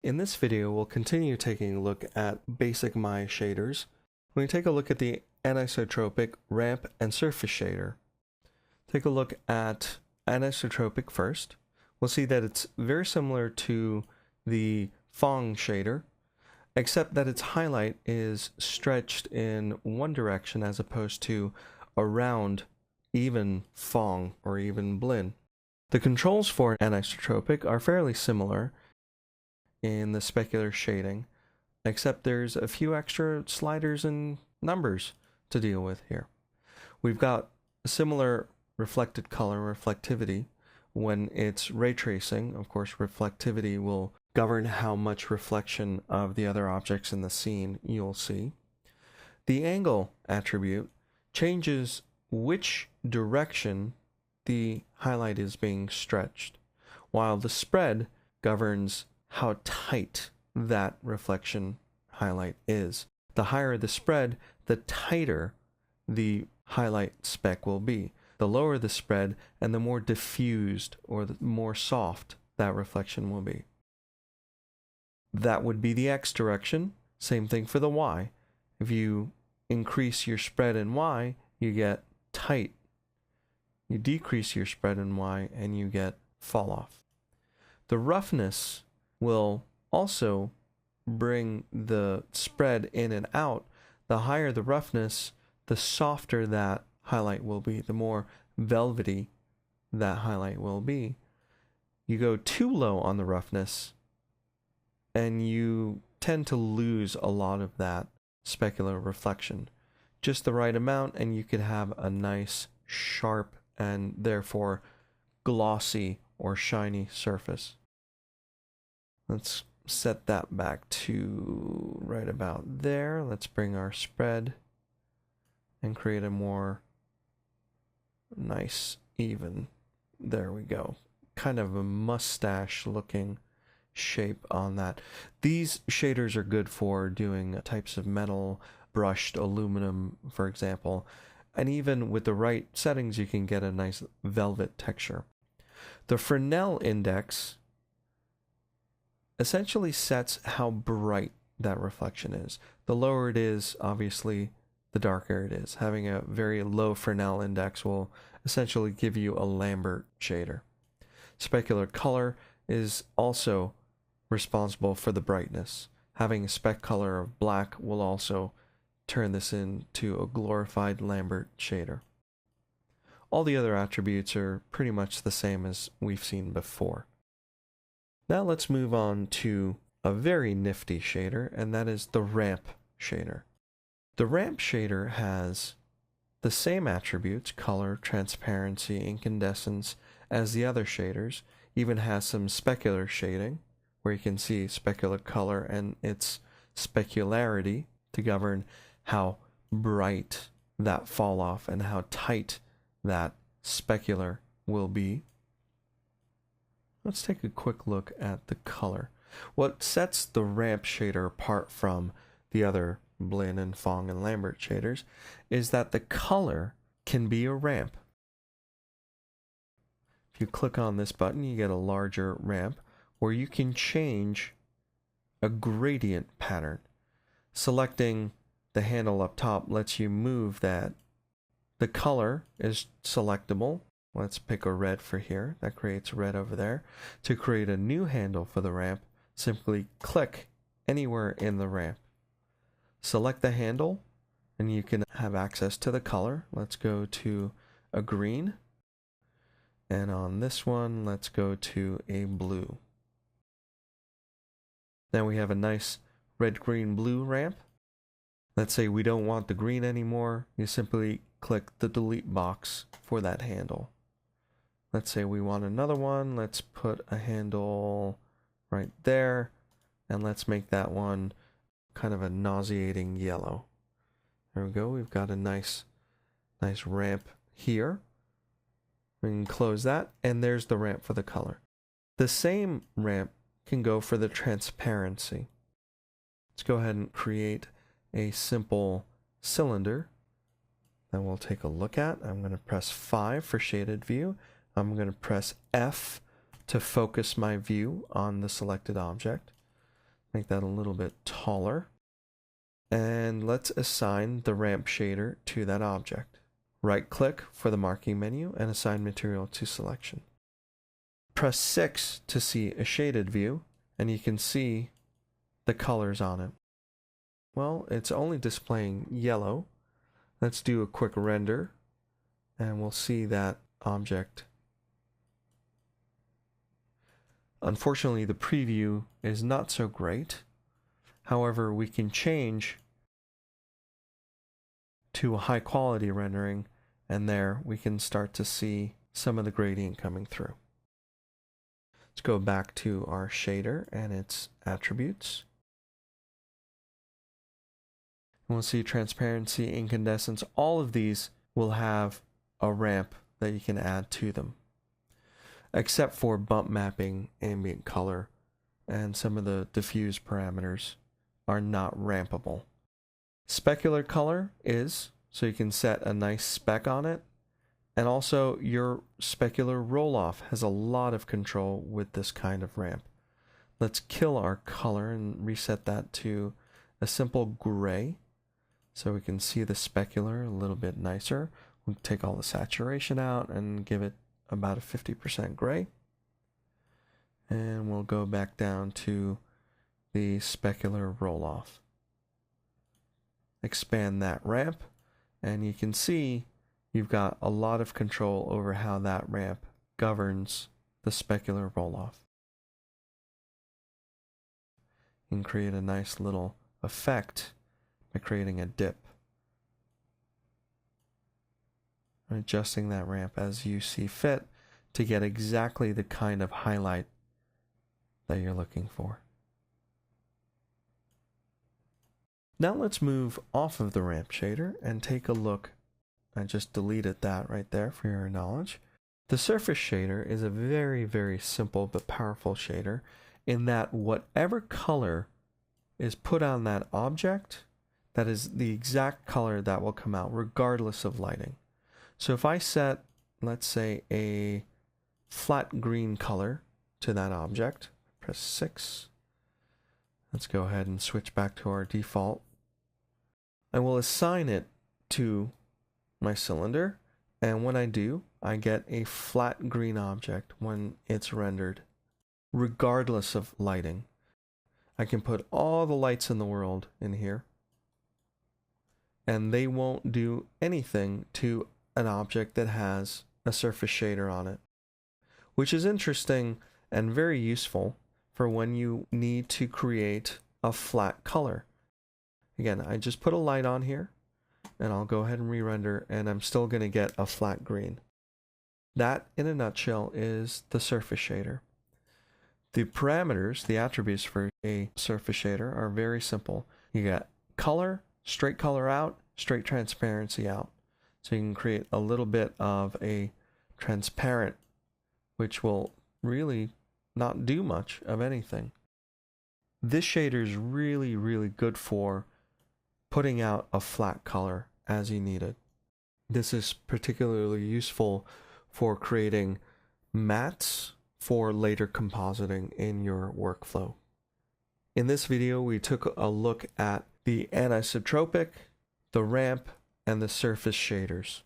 In this video, we'll continue taking a look at basic Maya shaders. We're going to take a look at the anisotropic, ramp, and surface shader. Take a look at anisotropic first. We'll see that it's very similar to the Phong shader, except that its highlight is stretched in one direction as opposed to around even Phong or even Blinn. The controls for anisotropic are fairly similar in the specular shading, except there's a few extra sliders and numbers to deal with here. We've got a similar reflected color reflectivity. When it's ray tracing, of course, reflectivity will govern how much reflection of the other objects in the scene you'll see. The angle attribute changes which direction the highlight is being stretched, while the spread governs how tight that reflection highlight is. The higher the spread, the tighter the highlight speck will be. The lower the spread and the more diffused or the more soft that reflection will be. That would be the X direction. Same thing for the Y. If you increase your spread in Y, you get tight. You decrease your spread in Y and you get fall off. The roughness will also bring the spread in and out. The higher the roughness, the softer that highlight will be, the more velvety that highlight will be. You go too low on the roughness and you tend to lose a lot of that specular reflection. Just the right amount and you could have a nice, sharp, and therefore glossy or shiny surface. Let's set that back to right about there. Let's bring our spread and create a more nice, even, there we go, kind of a mustache looking shape on that. These shaders are good for doing types of metal, brushed aluminum, for example, and even with the right settings you can get a nice velvet texture. The Fresnel index essentially sets how bright that reflection is. The lower it is, obviously, the darker it is. Having a very low Fresnel index will essentially give you a Lambert shader. Specular color is also responsible for the brightness. Having a spec color of black will also turn this into a glorified Lambert shader. All the other attributes are pretty much the same as we've seen before. Now let's move on to a very nifty shader, and that is the ramp shader. The ramp shader has the same attributes, color, transparency, incandescence, as the other shaders. Even has some specular shading, where you can see specular color and its specularity to govern how bright that fall off and how tight that specular will be. Let's take a quick look at the color. What sets the ramp shader apart from the other Blinn and Phong and Lambert shaders is that the color can be a ramp. If you click on this button, you get a larger ramp where you can change a gradient pattern. Selecting the handle up top lets you move that. The color is selectable. Let's pick a red for here. That creates red over there. To create a new handle for the ramp, simply click anywhere in the ramp. Select the handle, and you can have access to the color. Let's go to a green. And on this one, let's go to a blue. Now we have a nice red, green, blue ramp. Let's say we don't want the green anymore. You simply click the delete box for that handle. Let's say we want another one. Let's put a handle right there, and let's make that one kind of a nauseating yellow. There we go. We've got a nice ramp here. We can close that, and there's the ramp for the color. The same ramp can go for the transparency. Let's go ahead and create a simple cylinder that we'll take a look at. I'm going to press 5 for shaded view. I'm going to press F to focus my view on the selected object. Make that a little bit taller. And let's assign the ramp shader to that object. Right-click for the marking menu and assign material to selection. Press 6 to see a shaded view, and you can see the colors on it. Well, it's only displaying yellow. Let's do a quick render, and we'll see that object. Unfortunately, the preview is not so great. However, we can change to a high quality rendering, and there we can start to see some of the gradient coming through. Let's go back to our shader and its attributes. We'll see transparency, incandescence. All of these will have a ramp that you can add to them, except for bump mapping, ambient color, and some of the diffuse parameters are not rampable. Specular color is, so you can set a nice spec on it, and also your specular roll-off has a lot of control with this kind of ramp. Let's kill our color and reset that to a simple gray, so we can see the specular a little bit nicer. We'll take all the saturation out and give it about a 50% gray. And we'll go back down to the specular roll-off. Expand that ramp, and you can see you've got a lot of control over how that ramp governs the specular roll-off. You can create a nice little effect by creating a dip. Adjusting that ramp as you see fit to get exactly the kind of highlight that you're looking for. Now let's move off of the ramp shader and take a look. I just deleted that right there for your knowledge. The surface shader is a very, very simple but powerful shader in that whatever color is put on that object, that is the exact color that will come out regardless of lighting. So if I set, let's say, a flat green color to that object, press 6. Let's go ahead and switch back to our default. I will assign it to my cylinder, and when I do, I get a flat green object when it's rendered, regardless of lighting. I can put all the lights in the world in here, and they won't do anything to an object that has a surface shader on it, which is interesting and very useful for when you need to create a flat color. Again, I just put a light on here, and I'll go ahead and re-render, and I'm still going to get a flat green. That, in a nutshell, is the surface shader. The parameters, the attributes for a surface shader are very simple. You got color, straight color out, straight transparency out. So you can create a little bit of a transparent, which will really not do much of anything. This shader is really, really good for putting out a flat color as you need it. This is particularly useful for creating mattes for later compositing in your workflow. In this video, we took a look at the anisotropic, the ramp, and the surface shaders.